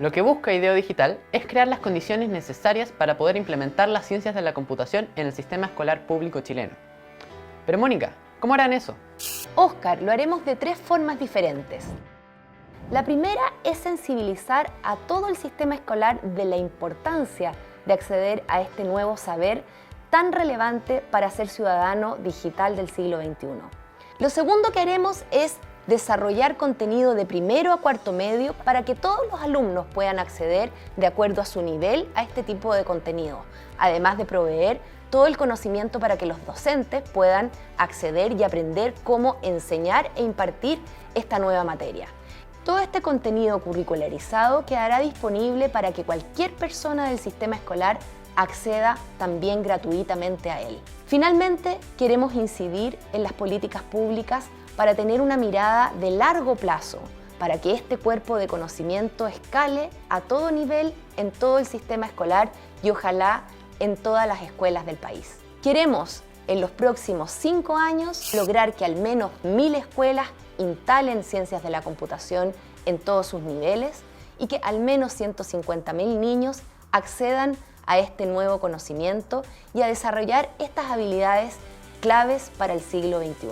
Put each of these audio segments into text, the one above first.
Lo que busca IDEO Digital es crear las condiciones necesarias para poder implementar las ciencias de la computación en el sistema escolar público chileno. Pero Mónica, ¿cómo harán eso? Óscar, lo haremos de 3 formas diferentes. La primera es sensibilizar a todo el sistema escolar de la importancia de acceder a este nuevo saber tan relevante para ser ciudadano digital del siglo XXI. Lo segundo que haremos es desarrollar contenido de primero a cuarto medio para que todos los alumnos puedan acceder de acuerdo a su nivel a este tipo de contenido, además de proveer todo el conocimiento para que los docentes puedan acceder y aprender cómo enseñar e impartir esta nueva materia. Todo este contenido curricularizado quedará disponible para que cualquier persona del sistema escolar acceda también gratuitamente a él. Finalmente, queremos incidir en las políticas públicas para tener una mirada de largo plazo, para que este cuerpo de conocimiento escale a todo nivel en todo el sistema escolar y ojalá en todas las escuelas del país. Queremos en los próximos 5 años lograr que al menos 1000 escuelas instalen ciencias de la computación en todos sus niveles y que al menos 150.000 niños accedan a este nuevo conocimiento y a desarrollar estas habilidades claves para el siglo XXI.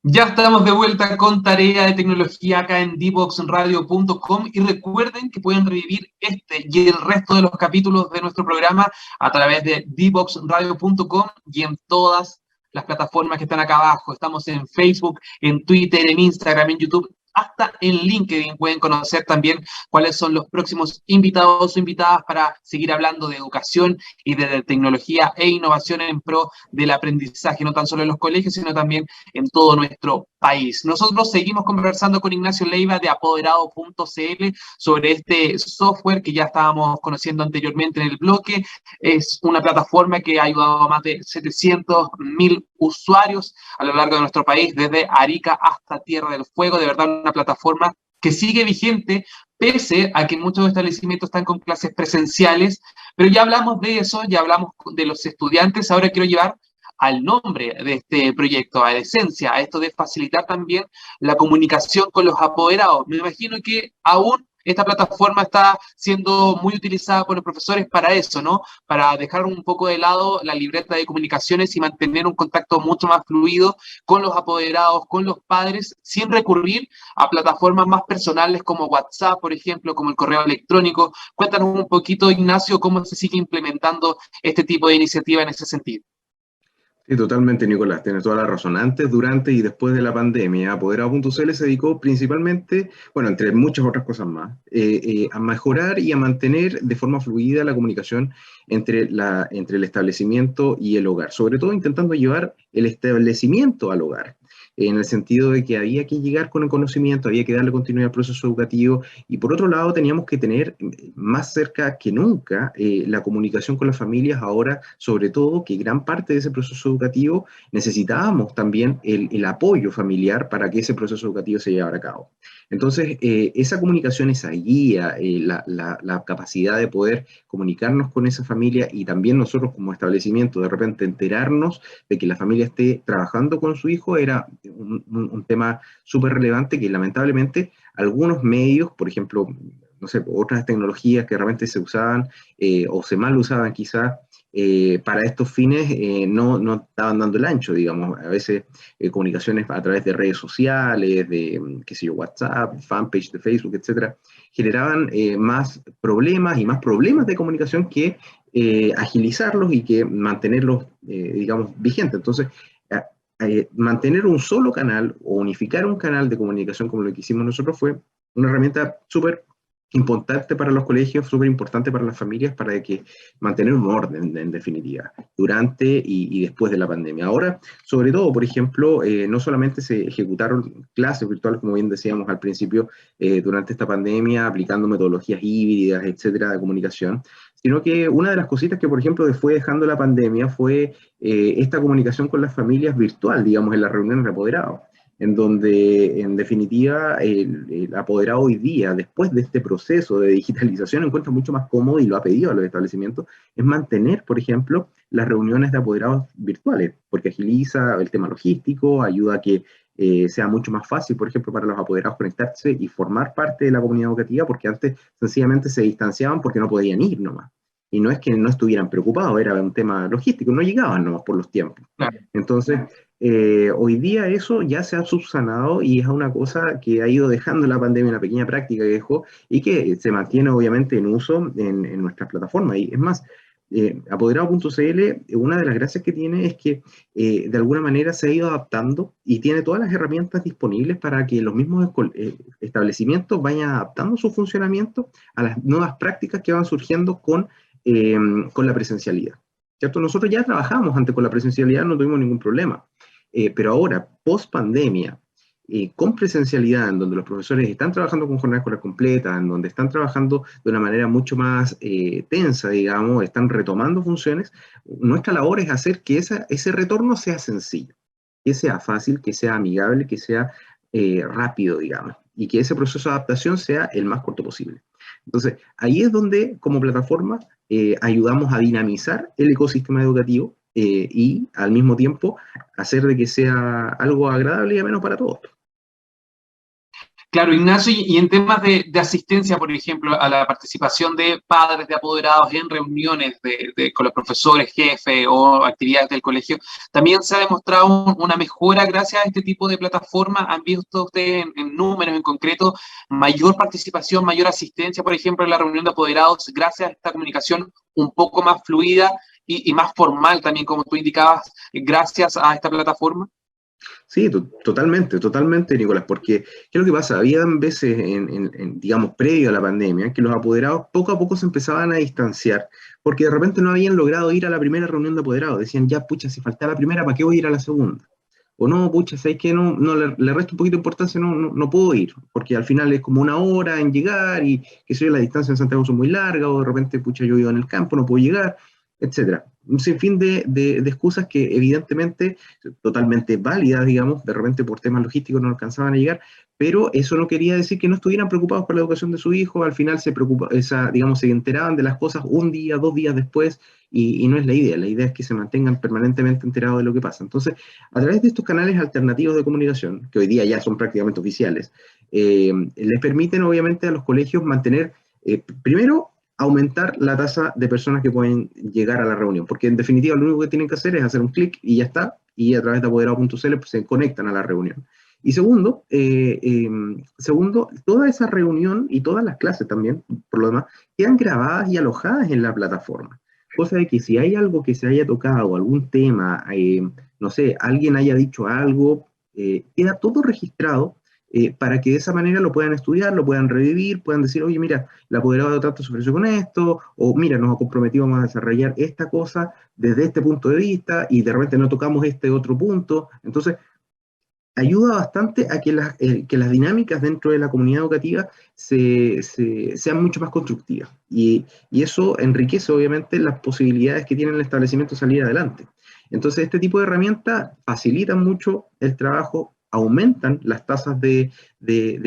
Ya estamos de vuelta con Tarea de Tecnología acá en dboxradio.com y recuerden que pueden revivir este y el resto de los capítulos de nuestro programa a través de dboxradio.com y en todas las plataformas que están acá abajo. Estamos en Facebook, en Twitter, en Instagram, en YouTube, hasta en LinkedIn. Pueden conocer también cuáles son los próximos invitados o invitadas para seguir hablando de educación y de tecnología e innovación en pro del aprendizaje, no tan solo en los colegios, sino también en todo nuestro país. Nosotros seguimos conversando con Ignacio Leiva de apoderado.cl sobre este software que ya estábamos conociendo anteriormente en el bloque. Es una plataforma que ha ayudado a más de 700.000 usuarios a lo largo de nuestro país, desde Arica hasta Tierra del Fuego. De verdad, una plataforma que sigue vigente, pese a que muchos establecimientos están con clases presenciales, pero ya hablamos de eso, ya hablamos de los estudiantes. Ahora quiero llevar al nombre de este proyecto, a la esencia, a esto de facilitar también la comunicación con los apoderados. Me imagino que aún esta plataforma está siendo muy utilizada por los profesores para eso, ¿no? Para dejar un poco de lado la libreta de comunicaciones y mantener un contacto mucho más fluido con los apoderados, con los padres, sin recurrir a plataformas más personales como WhatsApp, por ejemplo, como el correo electrónico. Cuéntanos un poquito, Ignacio, cómo se sigue implementando este tipo de iniciativa en ese sentido. Sí, totalmente, Nicolás, tienes toda la razón. Antes, durante y después de la pandemia, Apoderado.cl se dedicó principalmente, bueno, entre muchas otras cosas más, a mejorar y a mantener de forma fluida la comunicación entre el establecimiento y el hogar, sobre todo intentando llevar el establecimiento al hogar, en el sentido de que había que llegar con el conocimiento, había que darle continuidad al proceso educativo, y por otro lado teníamos que tener más cerca que nunca la comunicación con las familias, ahora sobre todo que gran parte de ese proceso educativo necesitábamos también el apoyo familiar para que ese proceso educativo se llevara a cabo. Entonces, esa comunicación, esa guía, la capacidad de poder comunicarnos con esa familia y también nosotros como establecimiento de repente enterarnos de que la familia esté trabajando con su hijo era un tema súper relevante que lamentablemente algunos medios, por ejemplo, no sé, otras tecnologías que realmente se usaban o se mal usaban quizás para estos fines, no estaban dando el ancho, digamos. A veces comunicaciones a través de redes sociales, de, qué sé yo, WhatsApp, fanpage de Facebook, etcétera, generaban más problemas y más problemas de comunicación que agilizarlos y que mantenerlos, digamos, vigentes. Entonces, mantener un solo canal o unificar un canal de comunicación como lo que hicimos nosotros fue una herramienta súper importante para los colegios, súper importante para las familias, para que mantener un orden, en definitiva, durante y después de la pandemia. Ahora, sobre todo, por ejemplo, no solamente se ejecutaron clases virtuales, como bien decíamos al principio, durante esta pandemia, aplicando metodologías híbridas, etcétera, de comunicación, sino que una de las cositas que, por ejemplo, fue dejando la pandemia fue esta comunicación con las familias virtual, digamos, en las reuniones de apoderados. en donde en definitiva el apoderado hoy día, después de este proceso de digitalización, encuentra mucho más cómodo y lo ha pedido a los establecimientos, es mantener, por ejemplo, las reuniones de apoderados virtuales, porque agiliza el tema logístico, ayuda a que sea mucho más fácil, por ejemplo, para los apoderados conectarse y formar parte de la comunidad educativa, porque antes sencillamente se distanciaban porque no podían ir nomás. Y no es que no estuvieran preocupados, era un tema logístico, no llegaban nomás por los tiempos. Claro. Entonces, hoy día eso ya se ha subsanado y es una cosa que ha ido dejando la pandemia, una pequeña práctica que dejó y que se mantiene obviamente en uso en nuestras plataformas. Y es más, apoderado.cl, una de las gracias que tiene es que de alguna manera se ha ido adaptando y tiene todas las herramientas disponibles para que los mismos establecimientos vayan adaptando su funcionamiento a las nuevas prácticas que van surgiendo con la presencialidad. ¿Cierto? Nosotros ya trabajamos antes con la presencialidad, no tuvimos ningún problema, pero ahora, post pandemia, con presencialidad, en donde los profesores están trabajando con jornada escolar completa, en donde están trabajando de una manera mucho más tensa, digamos, están retomando funciones, nuestra labor es hacer que ese retorno sea sencillo, que sea fácil, que sea amigable, que sea rápido, digamos, y que ese proceso de adaptación sea el más corto posible. Entonces, ahí es donde, como plataforma, ayudamos a dinamizar el ecosistema educativo y, al mismo tiempo, hacer de que sea algo agradable y ameno para todos. Claro, Ignacio, y en temas de asistencia, por ejemplo, a la participación de padres, de apoderados en reuniones con los profesores, jefes o actividades del colegio, también se ha demostrado una mejora gracias a este tipo de plataformas. ¿Han visto ustedes en números en concreto mayor participación, mayor asistencia, por ejemplo, en la reunión de apoderados gracias a esta comunicación un poco más fluida y más formal también, como tú indicabas, gracias a esta plataforma? Sí, totalmente, Nicolás, porque ¿qué es lo que pasa? Habían veces, digamos, previo a la pandemia, que los apoderados poco a poco se empezaban a distanciar, porque de repente no habían logrado ir a la primera reunión de apoderados. Decían, ya, pucha, si falta la primera, ¿para qué voy a ir a la segunda? O no, pucha, ¿sabes qué? No, le resto un poquito de importancia, no puedo ir, porque al final es como una hora en llegar y que sé yo, la distancia en Santiago son muy larga, o de repente, pucha, yo vivo en el campo, no puedo llegar, etcétera. Un sinfín de excusas que evidentemente totalmente válidas, digamos, de repente por temas logísticos no alcanzaban a llegar, pero eso no quería decir que no estuvieran preocupados por la educación de su hijo. Al final digamos, se enteraban de las cosas un día, 2 días después, y no es la idea es que se mantengan permanentemente enterados de lo que pasa. Entonces, a través de estos canales alternativos de comunicación, que hoy día ya son prácticamente oficiales, les permiten obviamente a los colegios mantener, primero, aumentar la tasa de personas que pueden llegar a la reunión, porque en definitiva lo único que tienen que hacer es hacer un clic y ya está, y a través de apoderado.cl pues, se conectan a la reunión. Y segundo, toda esa reunión y todas las clases también, por lo demás, quedan grabadas y alojadas en la plataforma. Cosa de que si hay algo que se haya tocado, algún tema, no sé, alguien haya dicho algo, queda todo registrado para que de esa manera lo puedan estudiar, lo puedan revivir, puedan decir, oye, mira, el apoderado de tanto se ofreció con esto, o mira, nos comprometimos a desarrollar esta cosa desde este punto de vista y de repente no tocamos este otro punto. Entonces, ayuda bastante a que las dinámicas dentro de la comunidad educativa sean mucho más constructivas. Y eso enriquece, obviamente, las posibilidades que tiene el establecimiento de salir adelante. Entonces, este tipo de herramientas facilitan mucho el trabajo, aumentan las tasas de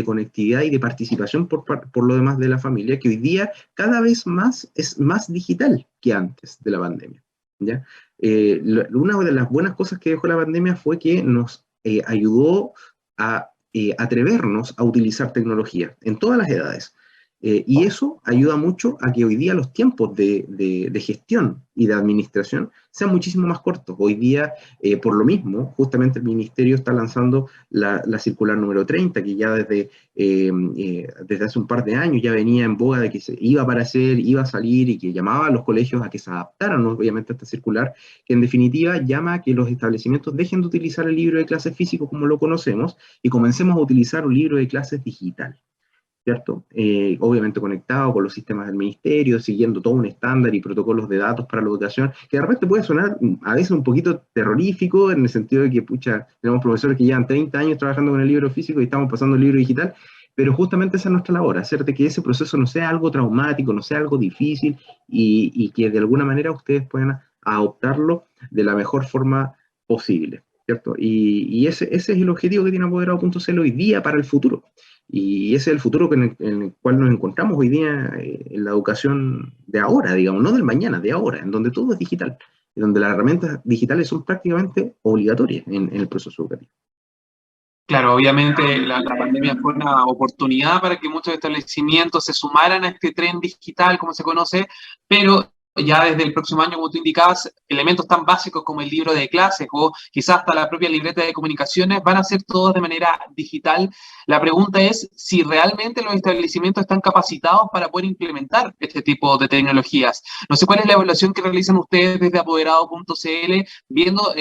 conectividad y de participación por lo demás de la familia, que hoy día cada vez más es más digital que antes de la pandemia, ¿ya? Una de las buenas cosas que dejó la pandemia fue que nos ayudó a atrevernos a utilizar tecnología en todas las edades. Y eso ayuda mucho a que hoy día los tiempos de gestión y de administración sean muchísimo más cortos. Hoy día, por lo mismo, justamente el Ministerio está lanzando la circular número 30, que ya desde hace un par de años ya venía en boga de que se iba a aparecer, iba a salir y que llamaba a los colegios a que se adaptaran, obviamente, a esta circular, que en definitiva llama a que los establecimientos dejen de utilizar el libro de clases físico como lo conocemos y comencemos a utilizar un libro de clases digital, ¿cierto? Obviamente conectado con los sistemas del ministerio, siguiendo todo un estándar y protocolos de datos para la educación, que de repente puede sonar a veces un poquito terrorífico, en el sentido de que, pucha, tenemos profesores que llevan 30 años trabajando con el libro físico y estamos pasando el libro digital, pero justamente esa es nuestra labor, hacer de que ese proceso no sea algo traumático, no sea algo difícil, y que de alguna manera ustedes puedan adoptarlo de la mejor forma posible. ¿cierto? Y ese es el objetivo que tiene Apoderado.cl hoy día para el futuro. Y ese es el futuro en el cual nos encontramos hoy día en la educación de ahora, digamos, no del mañana, de ahora, en donde todo es digital, en donde las herramientas digitales son prácticamente obligatorias en el proceso educativo. Claro, obviamente la pandemia fue una oportunidad para que muchos establecimientos se sumaran a este tren digital, como se conoce, pero ya desde el próximo año, como tú indicabas, elementos tan básicos como el libro de clases o quizás hasta la propia libreta de comunicaciones van a ser todos de manera digital. La pregunta es si realmente los establecimientos están capacitados para poder implementar este tipo de tecnologías. No sé cuál es la evaluación que realizan ustedes desde apoderado.cl, viendo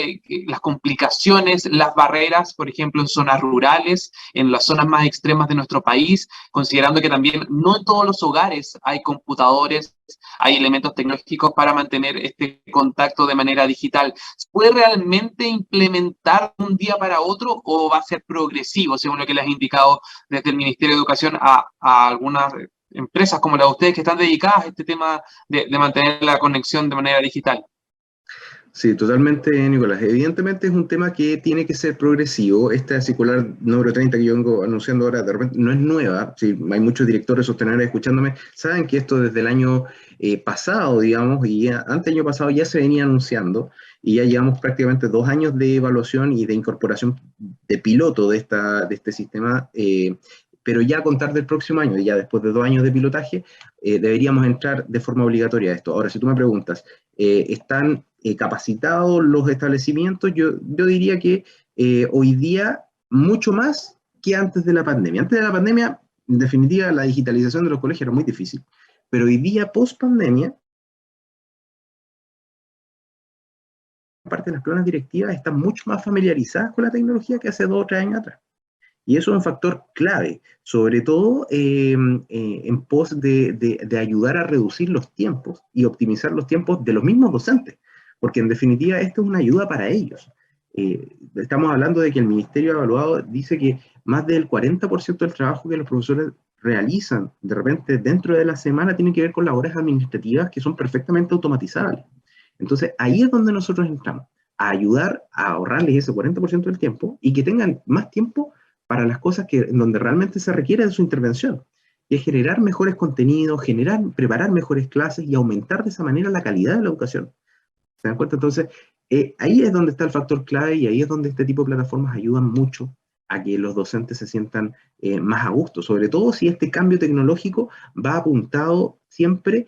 las complicaciones, las barreras, por ejemplo, en zonas rurales, en las zonas más extremas de nuestro país, considerando que también no en todos los hogares hay computadores, hay elementos tecnológicos para mantener este contacto de manera digital. ¿Se puede realmente implementar de un día para otro o va a ser progresivo, según lo que les ha indicado desde el Ministerio de Educación a algunas empresas como la de ustedes que están dedicadas a este tema de mantener la conexión de manera digital? Sí, totalmente, Nicolás. Evidentemente es un tema que tiene que ser progresivo. Esta circular número 30 que yo vengo anunciando ahora, de repente no es nueva. Sí, hay muchos directores sostenedores escuchándome. Saben que esto desde el año pasado, digamos, y antes del año pasado ya se venía anunciando, y ya llevamos prácticamente 2 años de evaluación y de incorporación de piloto de este sistema. Pero ya a contar del próximo año, ya después de 2 años de pilotaje, deberíamos entrar de forma obligatoria a esto. Ahora, si tú me preguntas, ¿están capacitados los establecimientos? Yo diría que hoy día mucho más que antes de la pandemia. Antes de la pandemia, en definitiva, la digitalización de los colegios era muy difícil, pero hoy día, post pandemia, parte de las planas directivas están mucho más familiarizadas con la tecnología que hace 2 o 3 años atrás. Y eso es un factor clave, sobre todo en pos de ayudar a reducir los tiempos y optimizar los tiempos de los mismos docentes, porque en definitiva esto es una ayuda para ellos. Estamos hablando de que el Ministerio Evaluado dice que más del 40% del trabajo que los profesores realizan de repente dentro de la semana tiene que ver con labores administrativas que son perfectamente automatizables. Entonces ahí es donde nosotros entramos, a ayudar a ahorrarles ese 40% del tiempo y que tengan más tiempo para las cosas en donde realmente se requiere de su intervención, y es generar mejores contenidos, preparar mejores clases y aumentar de esa manera la calidad de la educación. ¿Se dan cuenta? Entonces, ahí es donde está el factor clave y ahí es donde este tipo de plataformas ayudan mucho a que los docentes se sientan más a gusto, sobre todo si este cambio tecnológico va apuntado siempre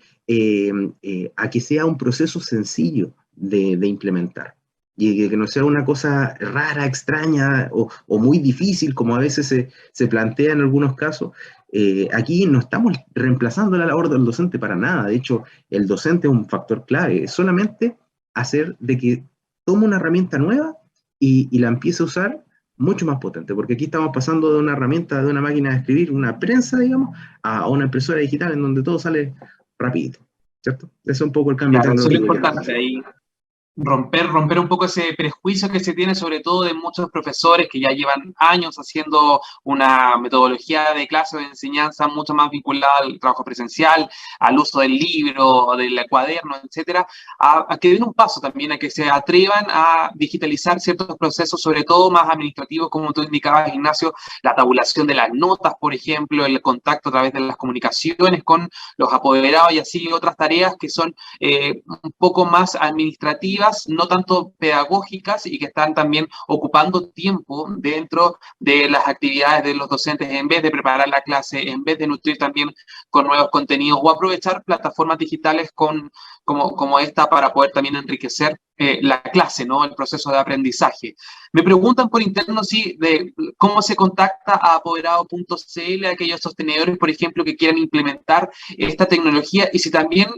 a que sea un proceso sencillo de implementar. Y que no sea una cosa rara, extraña o muy difícil, como a veces se plantea en algunos casos. Aquí no estamos reemplazando la labor del docente para nada. De hecho, el docente es un factor clave. Es solamente hacer de que tome una herramienta nueva y la empiece a usar mucho más potente. Porque aquí estamos pasando de una herramienta, de una máquina de escribir, una prensa, digamos, a una impresora digital en donde todo sale rapidito, ¿cierto? Ese es un poco el cambio Claro, eso es lo tecnológico. importante ahí. Romper un poco ese prejuicio que se tiene, sobre todo de muchos profesores que ya llevan años haciendo una metodología de clase o de enseñanza mucho más vinculada al trabajo presencial, al uso del libro, del cuaderno, etcétera, a que den un paso también, a que se atrevan a digitalizar ciertos procesos, sobre todo más administrativos, como tú indicabas, Ignacio, la tabulación de las notas, por ejemplo, el contacto a través de las comunicaciones con los apoderados y así otras tareas que son un poco más administrativas, no tanto pedagógicas y que están también ocupando tiempo dentro de las actividades de los docentes en vez de preparar la clase, en vez de nutrir también con nuevos contenidos o aprovechar plataformas digitales como esta para poder también enriquecer la clase, ¿no? El proceso de aprendizaje. Me preguntan por interno de cómo se contacta a apoderado.cl a aquellos sostenedores, por ejemplo, que quieran implementar esta tecnología y si también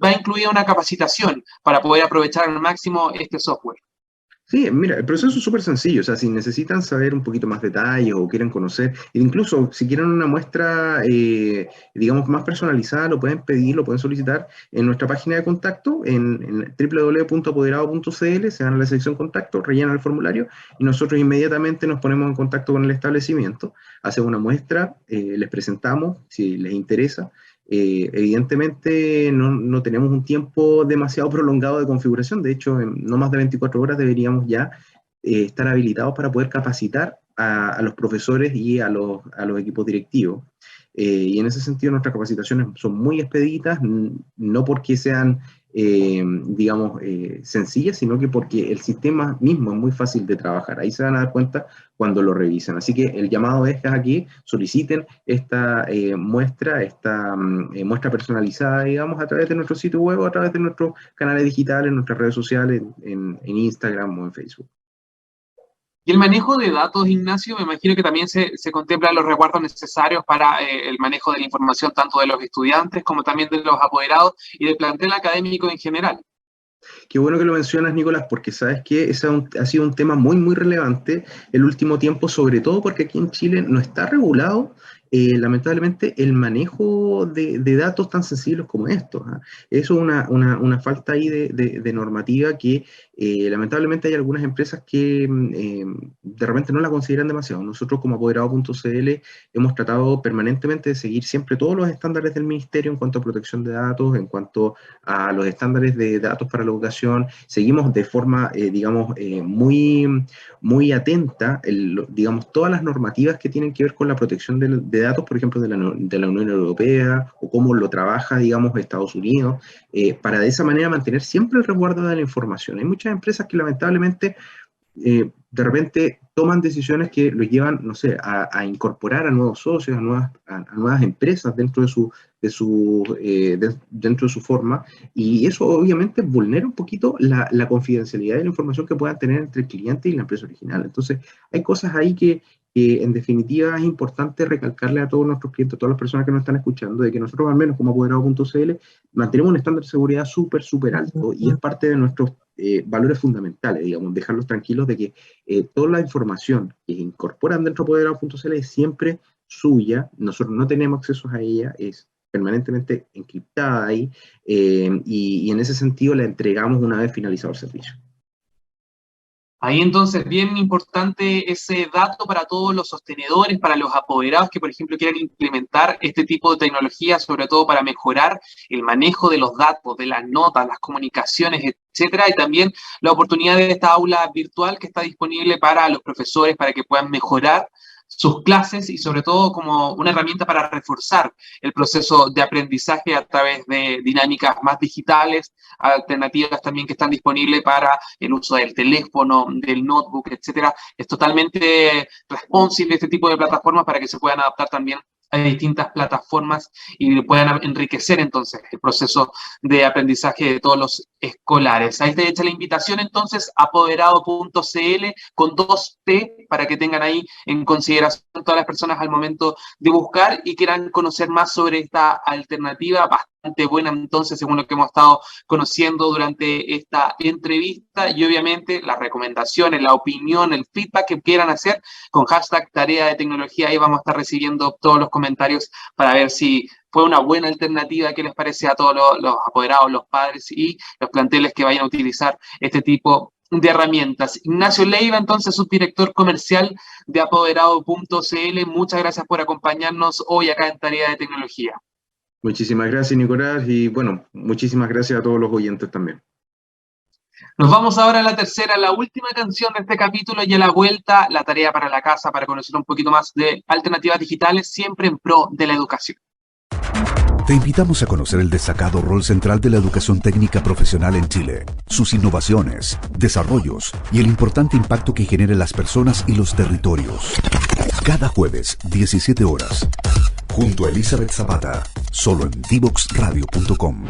va incluida una capacitación para poder aprovechar al máximo este software. Sí, mira, el proceso es súper sencillo, o sea, si necesitan saber un poquito más detalles o quieren conocer, incluso si quieren una muestra, digamos, más personalizada, lo pueden pedir, lo pueden solicitar en nuestra página de contacto, en www.apoderado.cl, se van a la sección contacto, rellenan el formulario y nosotros inmediatamente nos ponemos en contacto con el establecimiento, hacemos una muestra, les presentamos, si les interesa. Evidentemente no tenemos un tiempo demasiado prolongado de configuración, de hecho en no más de 24 horas deberíamos ya estar habilitados para poder capacitar a los profesores y a los equipos directivos. Y en ese sentido nuestras capacitaciones son muy expeditas, no porque sean, digamos, sencillas, sino que porque el sistema mismo es muy fácil de trabajar. Ahí se van a dar cuenta cuando lo revisan. Así que el llamado es a que soliciten esta muestra personalizada, digamos, a través de nuestro sitio web o a través de nuestros canales digitales, en nuestras redes sociales, en Instagram o en Facebook. Y el manejo de datos, Ignacio, me imagino que también se contemplan los resguardos necesarios para el manejo de la información tanto de los estudiantes como también de los apoderados y del plantel académico en general. Qué bueno que lo mencionas, Nicolás, porque sabes que ese ha sido un tema muy, muy relevante el último tiempo, sobre todo porque aquí en Chile no está regulado, lamentablemente, el manejo de datos tan sensibles como estos. Eso es una falta ahí de normativa que lamentablemente hay algunas empresas que de repente no la consideran demasiado. Nosotros como apoderado.cl hemos tratado permanentemente de seguir siempre todos los estándares del Ministerio en cuanto a protección de datos, en cuanto a los estándares de datos para la educación. Seguimos de forma, digamos, muy atenta, digamos, todas las normativas que tienen que ver con la protección de datos, por ejemplo, de la Unión Europea, o cómo lo trabaja, digamos, Estados Unidos, para de esa manera mantener siempre el resguardo de la información. Hay muchas empresas que lamentablemente de repente toman decisiones que los llevan, no sé, a incorporar a nuevos socios, a nuevas empresas dentro de su forma, y eso obviamente vulnera un poquito la confidencialidad de la información que puedan tener entre el cliente y la empresa original. Entonces, hay cosas ahí que en definitiva es importante recalcarle a todos nuestros clientes, a todas las personas que nos están escuchando, de que nosotros al menos como apoderado.cl mantenemos un estándar de seguridad súper alto, y es parte de nuestros valores fundamentales, digamos, dejarlos tranquilos de que toda la información que incorporan dentro de apoderado.cl es siempre suya, nosotros no tenemos acceso a ella, es permanentemente encriptada ahí, y en ese sentido la entregamos una vez finalizado el servicio. Ahí entonces, bien importante ese dato para todos los sostenedores, para los apoderados que, por ejemplo, quieran implementar este tipo de tecnología, sobre todo para mejorar el manejo de los datos, de las notas, las comunicaciones, etcétera, y también la oportunidad de esta aula virtual que está disponible para los profesores para que puedan mejorar sus clases y sobre todo como una herramienta para reforzar el proceso de aprendizaje a través de dinámicas más digitales, alternativas también que están disponibles para el uso del teléfono, del notebook, etcétera. Es totalmente responsive este tipo de plataformas para que se puedan adaptar también a distintas plataformas y puedan enriquecer entonces el proceso de aprendizaje de todos los escolares. Ahí está hecha la invitación entonces, apoderado.cl con 2T, para que tengan ahí en consideración todas las personas al momento de buscar y quieran conocer más sobre esta alternativa bastante buena entonces, según lo que hemos estado conociendo durante esta entrevista, y obviamente las recomendaciones, la opinión, el feedback que quieran hacer con hashtag Tarea de Tecnología. Ahí vamos a estar recibiendo todos los comentarios para ver si fue una buena alternativa que les parece a todos los apoderados, los padres y los planteles que vayan a utilizar este tipo de herramientas. Ignacio Leiva, entonces, subdirector comercial de apoderado.cl, muchas gracias por acompañarnos hoy acá en Tarea de Tecnología. Muchísimas gracias, Nicolás, y bueno, muchísimas gracias a todos los oyentes también. Nos vamos ahora a la tercera, la última canción de este capítulo, y a la vuelta, la tarea para la casa, para conocer un poquito más de alternativas digitales, siempre en pro de la educación. Te invitamos a conocer el destacado rol central de la educación técnica profesional en Chile, sus innovaciones, desarrollos y el importante impacto que genera en las personas y los territorios. Cada jueves, 17 horas, junto a Elizabeth Zapata, solo en divoxradio.com.